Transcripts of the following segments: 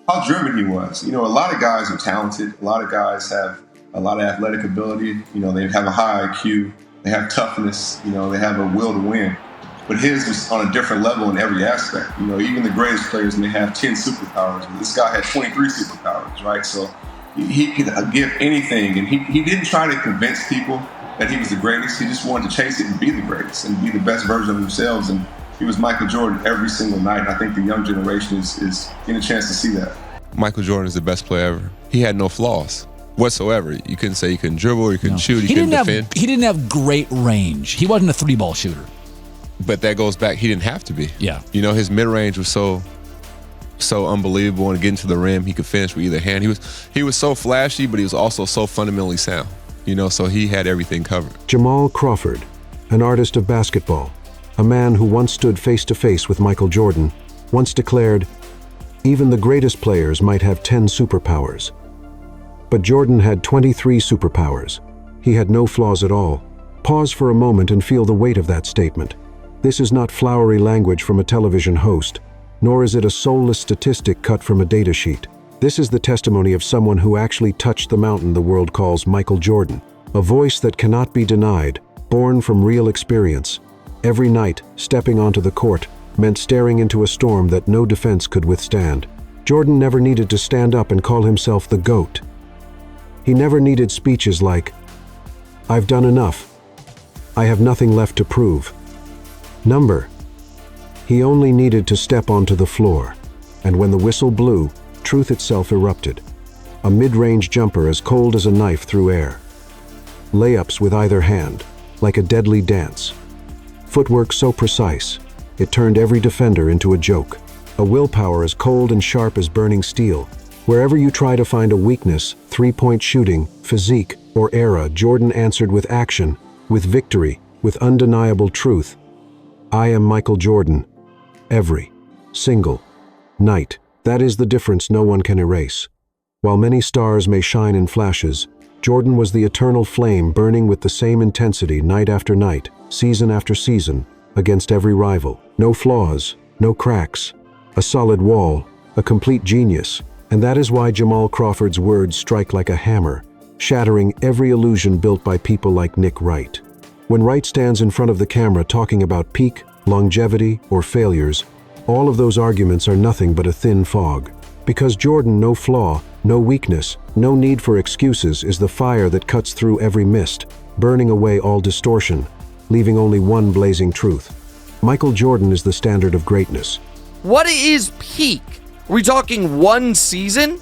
how driven he was. You know, a lot of guys are talented. A lot of guys have a lot of athletic ability. You know, they have a high IQ. They have toughness. You know, they have a will to win. But his was on a different level in every aspect. You know, even the greatest players may have 10 superpowers. But this guy had 23 superpowers, right? So he could give anything. And he didn't try to convince people that he was the greatest. He just wanted to chase it and be the greatest and be the best version of themselves. And he was Michael Jordan every single night. And I think the young generation is getting a chance to see that. Michael Jordan is the best player ever. He had no flaws whatsoever. You couldn't say he couldn't dribble, he couldn't shoot, he couldn't defend. He didn't have great range. He wasn't a three-ball shooter. But that goes back, he didn't have to be. Yeah. You know, his mid-range was so unbelievable, and getting to the rim, he could finish with either hand. He was so flashy, but he was also so fundamentally sound. You know, so he had everything covered. Jamal Crawford, an artist of basketball, a man who once stood face-to-face with Michael Jordan, once declared, "Even the greatest players might have 10 superpowers." But Jordan had 23 superpowers. He had no flaws at all. Pause for a moment and feel the weight of that statement. This is not flowery language from a television host, nor is it a soulless statistic cut from a data sheet. This is the testimony of someone who actually touched the mountain the world calls Michael Jordan, a voice that cannot be denied, born from real experience. Every night, stepping onto the court meant staring into a storm that no defense could withstand. Jordan never needed to stand up and call himself the GOAT. He never needed speeches like, "I've done enough. I have nothing left to prove." He only needed to step onto the floor, and when the whistle blew, truth itself erupted. A mid-range jumper as cold as a knife through air. Layups with either hand, like a deadly dance. Footwork so precise, it turned every defender into a joke. A willpower as cold and sharp as burning steel. Wherever you try to find a weakness, three-point shooting, physique, or era, Jordan answered with action, with victory, with undeniable truth. "I am Michael Jordan." Every single night. That is the difference no one can erase. While many stars may shine in flashes, Jordan was the eternal flame burning with the same intensity night after night, season after season, against every rival. No flaws, no cracks. A solid wall, a complete genius. And that is why Jamal Crawford's words strike like a hammer, shattering every illusion built by people like Nick Wright. When Wright stands in front of the camera talking about peak, longevity, or failures, all of those arguments are nothing but a thin fog. Because Jordan, no flaw, no weakness, no need for excuses, is the fire that cuts through every mist, burning away all distortion, leaving only one blazing truth. Michael Jordan is the standard of greatness. What is peak? Are we talking one season?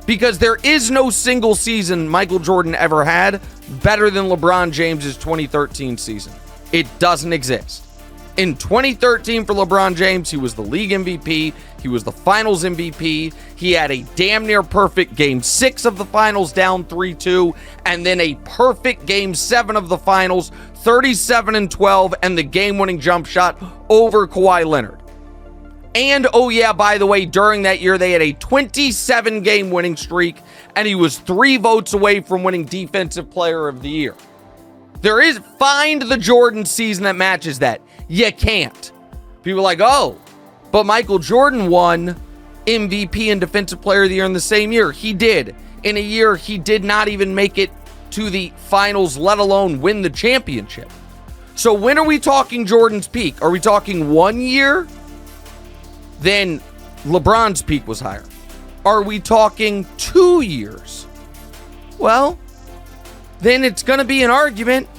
Because there is no single season Michael Jordan ever had better than LeBron James's 2013 season. It doesn't exist. In 2013 for LeBron James, he was the league MVP. He was the finals MVP. He had a damn near perfect game 6 of the finals down 3-2, and then a perfect game 7 of the finals, 37-12, and the game-winning jump shot over Kawhi Leonard. And, oh yeah, by the way, during that year, they had a 27-game winning streak, and he was 3 votes away from winning Defensive Player of the Year. Find the Jordan season that matches that. You can't. People are like, oh, but Michael Jordan won MVP and Defensive Player of the Year in the same year. He did. In a year, he did not even make it to the finals, let alone win the championship. So when are we talking Jordan's peak? Are we talking 1 year? Then LeBron's peak was higher. Are we talking 2 years? Well, then it's going to be an argument,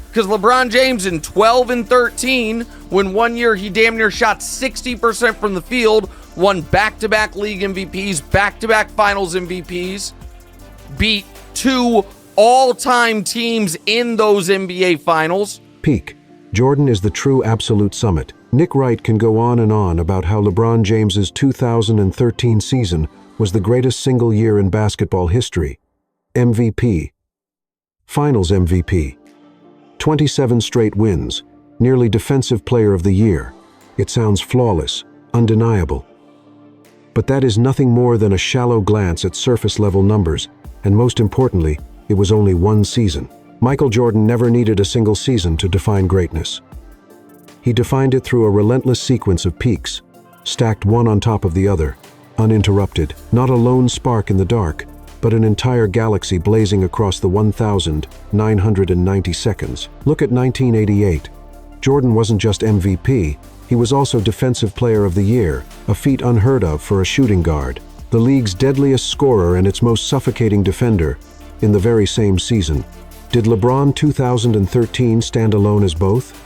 because LeBron James in 12 and 13, when 1 year he damn near shot 60% from the field, won back-to-back league MVPs, back-to-back finals MVPs, beat 2 all-time teams in those NBA finals. Peak. Jordan is the true absolute summit. Nick Wright can go on and on about how LeBron James's 2013 season was the greatest single year in basketball history. MVP. Finals MVP. 27 straight wins. Nearly Defensive Player of the Year. It sounds flawless, undeniable. But that is nothing more than a shallow glance at surface-level numbers, and most importantly, it was only one season. Michael Jordan never needed a single season to define greatness. He defined it through a relentless sequence of peaks, stacked one on top of the other, uninterrupted, not a lone spark in the dark, but an entire galaxy blazing across the 1,990 seconds. Look at 1988. Jordan wasn't just MVP, he was also Defensive Player of the Year, a feat unheard of for a shooting guard, the league's deadliest scorer and its most suffocating defender, in the very same season. Did LeBron 2013 stand alone as both?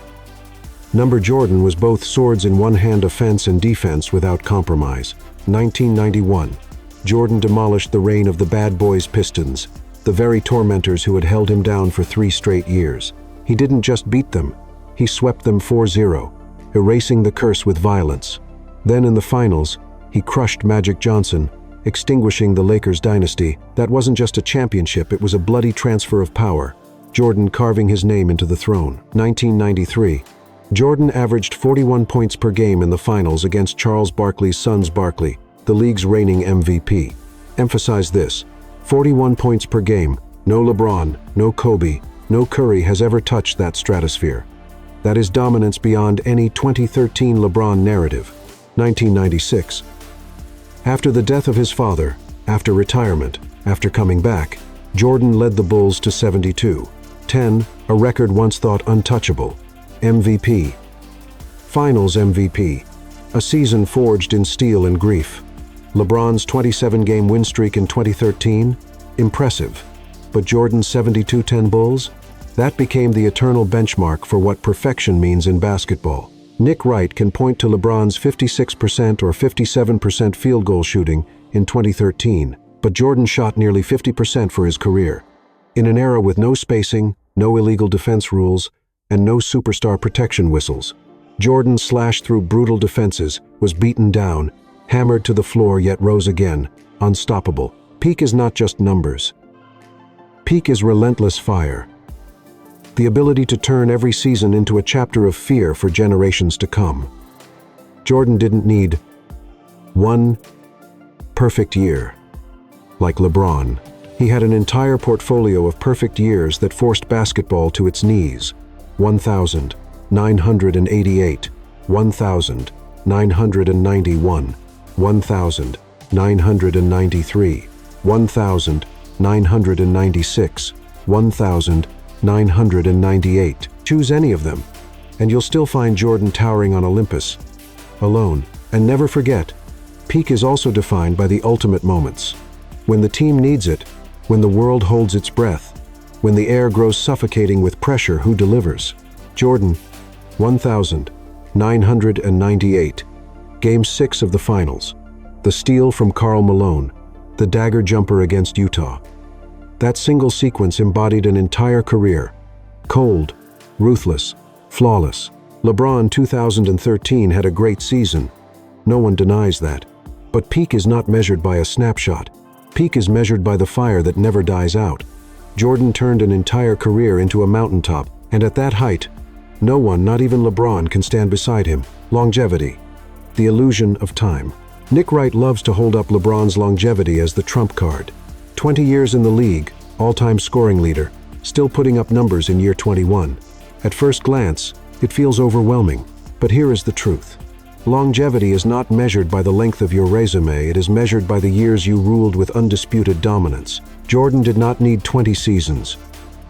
Number Jordan was both swords in one hand, offense and defense without compromise. 1991. Jordan demolished the reign of the Bad Boys Pistons, the very tormentors who had held him down for 3 straight years. He didn't just beat them, he swept them 4-0, erasing the curse with violence. Then in the finals, he crushed Magic Johnson, extinguishing the Lakers dynasty. That wasn't just a championship, it was a bloody transfer of power, Jordan carving his name into the throne. 1993. Jordan averaged 41 points per game in the finals against Charles Barkley's sons Barkley, the league's reigning MVP. Emphasize this: 41 points per game. No LeBron, no Kobe, no Curry has ever touched that stratosphere. That is dominance beyond any 2013 LeBron narrative. 1996. After the death of his father, after retirement, after coming back, Jordan led the Bulls to 72-10, a record once thought untouchable. MVP. Finals MVP. A season forged in steel and grief. LeBron's 27-game win streak in 2013? Impressive. But Jordan's 72-10 Bulls? That became the eternal benchmark for what perfection means in basketball. Nick Wright can point to LeBron's 56% or 57% field goal shooting in 2013, but Jordan shot nearly 50% for his career. In an era with no spacing, no illegal defense rules, and no superstar protection whistles, Jordan slashed through brutal defenses, was beaten down, hammered to the floor yet rose again, unstoppable. Peak is not just numbers. Peak is relentless fire. The ability to turn every season into a chapter of fear for generations to come. Jordan didn't need one perfect year. Like LeBron, he had an entire portfolio of perfect years that forced basketball to its knees. 1,988, 1,991, 1,993, 1,996, 1,998. Choose any of them, and you'll still find Jordan towering on Olympus, alone. And never forget, peak is also defined by the ultimate moments. When the team needs it, when the world holds its breath, when the air grows suffocating with pressure, who delivers? Jordan, 1,998. Game 6 of the finals. The steal from Karl Malone, the dagger jumper against Utah. That single sequence embodied an entire career. Cold, ruthless, flawless. LeBron 2013 had a great season. No one denies that. But peak is not measured by a snapshot. Peak is measured by the fire that never dies out. Jordan turned an entire career into a mountaintop, and at that height, no one, not even LeBron, can stand beside him. Longevity. The illusion of time. Nick Wright loves to hold up LeBron's longevity as the trump card. 20 years in the league, all-time scoring leader, still putting up numbers in year 21. At first glance, it feels overwhelming, but here is the truth. Longevity is not measured by the length of your resume, it is measured by the years you ruled with undisputed dominance. Jordan did not need 20 seasons.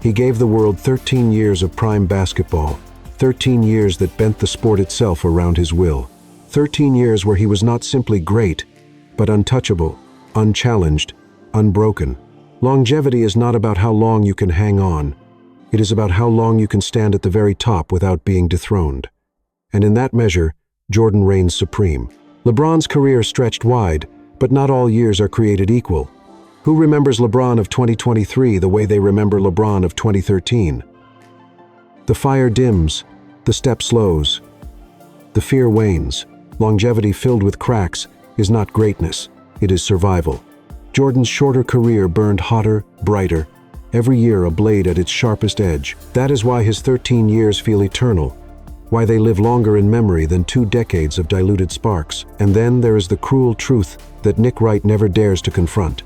He gave the world 13 years of prime basketball, 13 years that bent the sport itself around his will. 13 years where he was not simply great, but untouchable, unchallenged, unbroken. Longevity is not about how long you can hang on. It is about how long you can stand at the very top without being dethroned. And in that measure, Jordan reigns supreme. LeBron's career stretched wide, but not all years are created equal. Who remembers LeBron of 2023 the way they remember LeBron of 2013? The fire dims, the step slows, the fear wanes. Longevity filled with cracks is not greatness, it is survival. Jordan's shorter career burned hotter, brighter, every year a blade at its sharpest edge. That is why his 13 years feel eternal, why they live longer in memory than 2 decades of diluted sparks. And then there is the cruel truth that Nick Wright never dares to confront.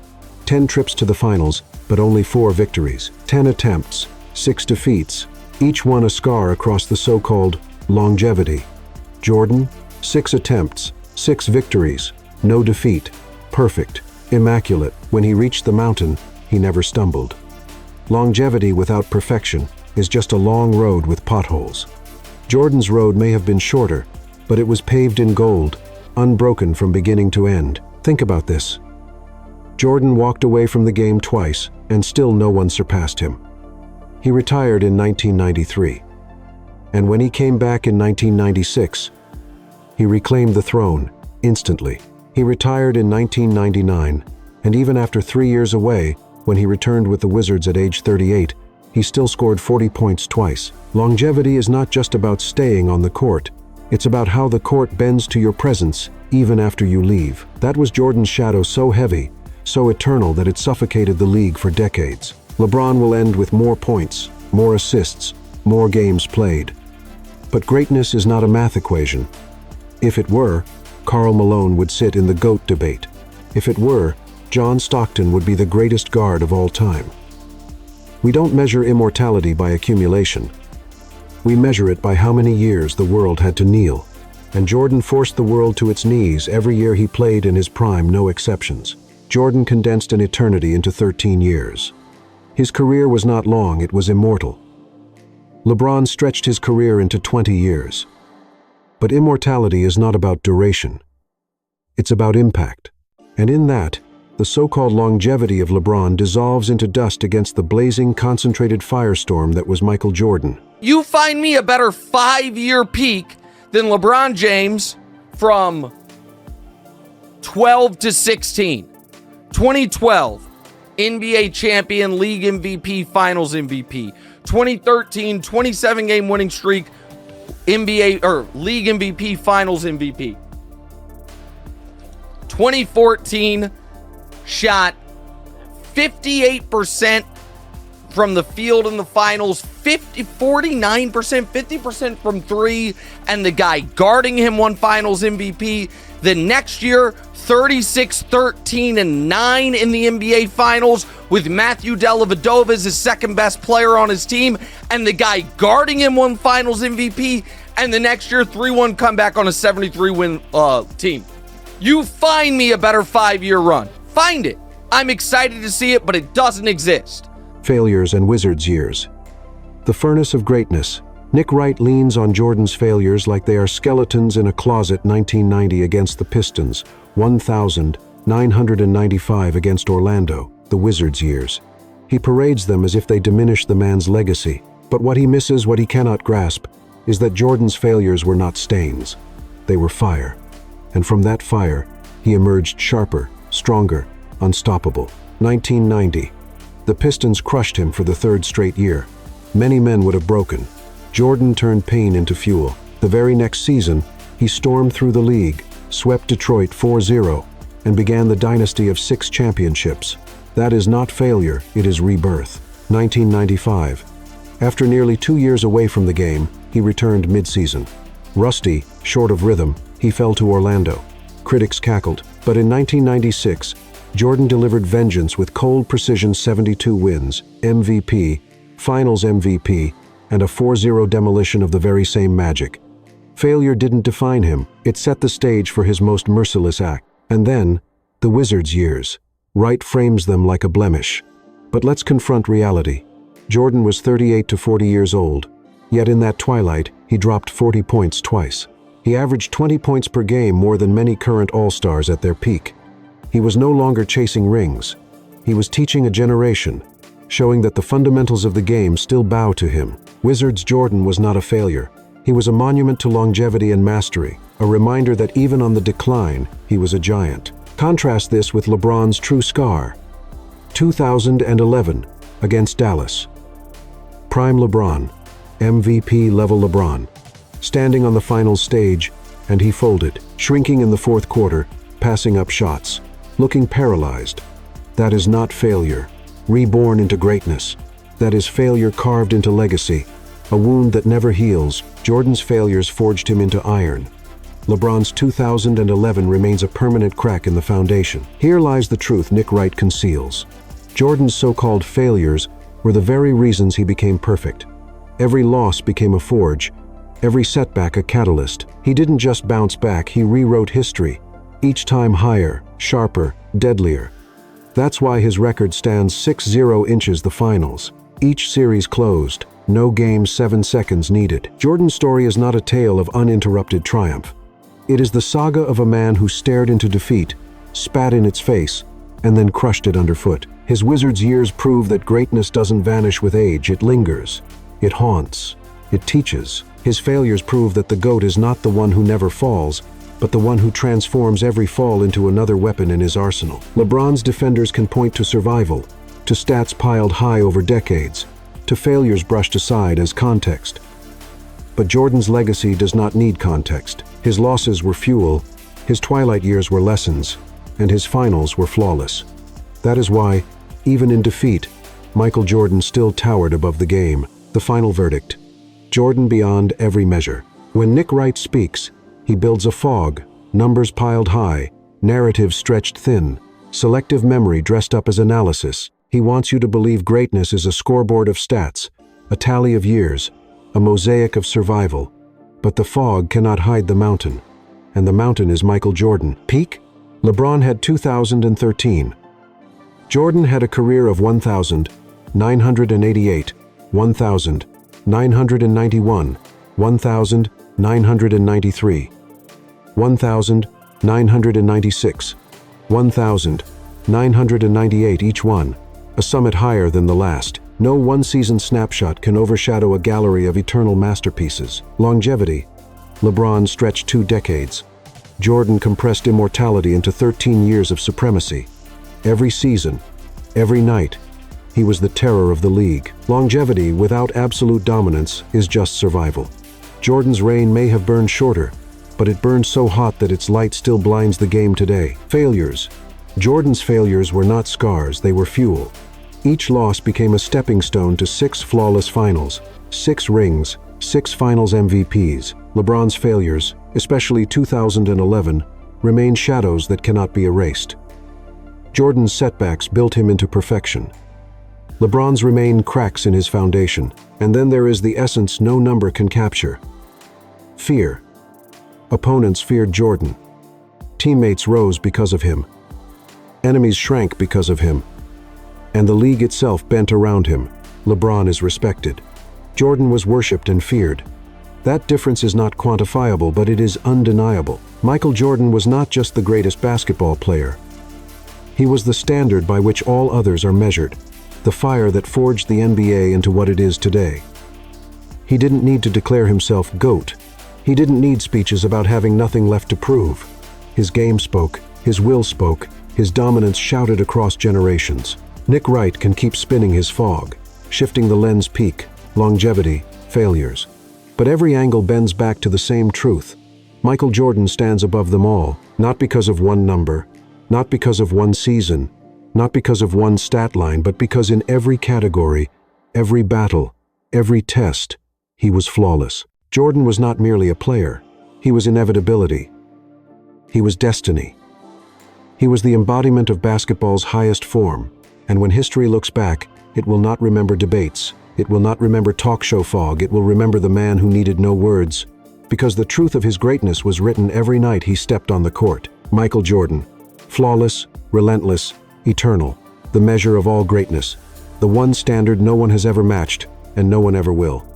10 trips to the finals, but only 4 victories. 10 attempts, 6 defeats, each one a scar across the so-called longevity. Jordan, 6 attempts, 6 victories, no defeat. perfect, immaculate. When he reached the mountain, he never stumbled. Longevity without perfection is just a long road with potholes. Jordan's road may have been shorter, but it was paved in gold, unbroken from beginning to end. Think about this. Jordan walked away from the game twice, and still no one surpassed him. He retired in 1993. And when he came back in 1996, he reclaimed the throne instantly. He retired in 1999, and even after 3 years away, when he returned with the Wizards at age 38, he still scored 40 points twice. Longevity is not just about staying on the court. It's about how the court bends to your presence even after you leave. That was Jordan's shadow, so heavy, so eternal that it suffocated the league for decades. LeBron will end with more points, more assists, more games played. But greatness is not a math equation. If it were, Karl Malone would sit in the GOAT debate. If it were, John Stockton would be the greatest guard of all time. We don't measure immortality by accumulation. We measure it by how many years the world had to kneel. And Jordan forced the world to its knees every year he played in his prime, no exceptions. Jordan condensed an eternity into 13 years. His career was not long, it was immortal. LeBron stretched his career into 20 years. But immortality is not about duration. It's about impact. And in that, the so-called longevity of LeBron dissolves into dust against the blazing, concentrated firestorm that was Michael Jordan. You find me a better 5-year peak than LeBron James from 12 to 16. 2012, NBA champion, league MVP, finals MVP. 2013, 27-game winning streak, NBA or league MVP, finals MVP. 2014, shot 58% from the field in the finals, 49%, 50% from three, and the guy guarding him won finals MVP. The next year, 36, 13, and 9 in the NBA Finals with Matthew Dellavedova as his second best player on his team, and the guy guarding him won finals MVP, and the next year, 3-1 comeback on a 73-win team. You find me a better 5-year run. Find it. I'm excited to see it, but it doesn't exist. Failures and Wizards years. The furnace of greatness. Nick Wright leans on Jordan's failures like they are skeletons in a closet. 1990 against the Pistons, 1,995 against Orlando, the Wizards years. He parades them as if they diminish the man's legacy. But what he misses, what he cannot grasp, is that Jordan's failures were not stains. They were fire. And from that fire, he emerged sharper, stronger, unstoppable. 1990. The Pistons crushed him for the third straight year. Many men would have broken. Jordan turned pain into fuel. The very next season, he stormed through the league, swept Detroit 4-0, and began the dynasty of 6 championships. That is not failure, it is rebirth. 1995. After nearly 2 years away from the game, he returned mid-season. Rusty, short of rhythm, he fell to Orlando. Critics cackled, but in 1996, Jordan delivered vengeance with cold precision. 72 wins, MVP, Finals MVP, and a 4-0 demolition of the very same Magic. Failure didn't define him, it set the stage for his most merciless act. And then, the Wizards years. Wright frames them like a blemish. But let's confront reality. Jordan was 38 to 40 years old, yet in that twilight, he dropped 40 points twice. He averaged 20 points per game, more than many current All-Stars at their peak. He was no longer chasing rings. He was teaching a generation, showing that the fundamentals of the game still bow to him. Wizards Jordan was not a failure. He was a monument to longevity and mastery, a reminder that even on the decline, he was a giant. Contrast this with LeBron's true scar. 2011 against Dallas. Prime LeBron, MVP-level LeBron, standing on the finals stage, and he folded, shrinking in the fourth quarter, passing up shots, looking paralyzed. That is not failure, reborn into greatness. That is failure carved into legacy, a wound that never heals. Jordan's failures forged him into iron. LeBron's 2011 remains a permanent crack in the foundation. Here lies the truth Nick Wright conceals. Jordan's so-called failures were the very reasons he became perfect. Every loss became a forge, every setback a catalyst. He didn't just bounce back, he rewrote history. each time higher, sharper, deadlier. That's why his record stands 6-0 inches the finals. Each series closed, no game 7 seconds needed. Jordan's story is not a tale of uninterrupted triumph. It is the saga of a man who stared into defeat, spat in its face, and then crushed it underfoot. His Wizards years prove that greatness doesn't vanish with age, it lingers. It haunts. It teaches. His failures prove that the GOAT is not the one who never falls, but the one who transforms every fall into another weapon in his arsenal. LeBron's defenders can point to survival, to stats piled high over decades, to failures brushed aside as context. But Jordan's legacy does not need context. His losses were fuel, his twilight years were lessons, and his finals were flawless. That is why, even in defeat, Michael Jordan still towered above the game. The final verdict: Jordan beyond every measure. When Nick Wright speaks, he builds a fog, numbers piled high, narratives stretched thin, selective memory dressed up as analysis. He wants you to believe greatness is a scoreboard of stats, a tally of years, a mosaic of survival. But the fog cannot hide the mountain, and the mountain is Michael Jordan. Peak? LeBron had 2013. Jordan had a career of 1,988, 1,991, 1,993, 1,996, 1,998 each one, a summit higher than the last. No one-season snapshot can overshadow a gallery of eternal masterpieces. Longevity. LeBron stretched 2 decades. Jordan compressed immortality into 13 years of supremacy. Every season, every night, he was the terror of the league. Longevity without absolute dominance is just survival. Jordan's reign may have burned shorter, but it burned so hot that its light still blinds the game today. Failures. Jordan's failures were not scars, they were fuel. Each loss became a stepping stone to 6 flawless finals, 6 rings, 6 finals MVPs. LeBron's failures, especially 2011, remain shadows that cannot be erased. Jordan's setbacks built him into perfection. LeBron's remain cracks in his foundation. And then there is the essence no number can capture. Fear. Opponents feared Jordan. Teammates rose because of him. Enemies shrank because of him. And the league itself bent around him. LeBron is respected. Jordan was worshipped and feared. That difference is not quantifiable, but it is undeniable. Michael Jordan was not just the greatest basketball player. He was the standard by which all others are measured, the fire that forged the NBA into what it is today. He didn't need to declare himself GOAT. He didn't need speeches about having nothing left to prove. His game spoke, his will spoke, his dominance shouted across generations. Nick Wright can keep spinning his fog, shifting the lens peak, longevity, failures. But every angle bends back to the same truth. Michael Jordan stands above them all, not because of one number, not because of one season, not because of one stat line, but because in every category, every battle, every test, he was flawless. Jordan was not merely a player. He was inevitability. He was destiny. He was the embodiment of basketball's highest form. And when history looks back, it will not remember debates. It will not remember talk show fog. It will remember the man who needed no words, because the truth of his greatness was written every night he stepped on the court. Michael Jordan. Flawless, relentless, eternal. The measure of all greatness. The one standard no one has ever matched, and no one ever will.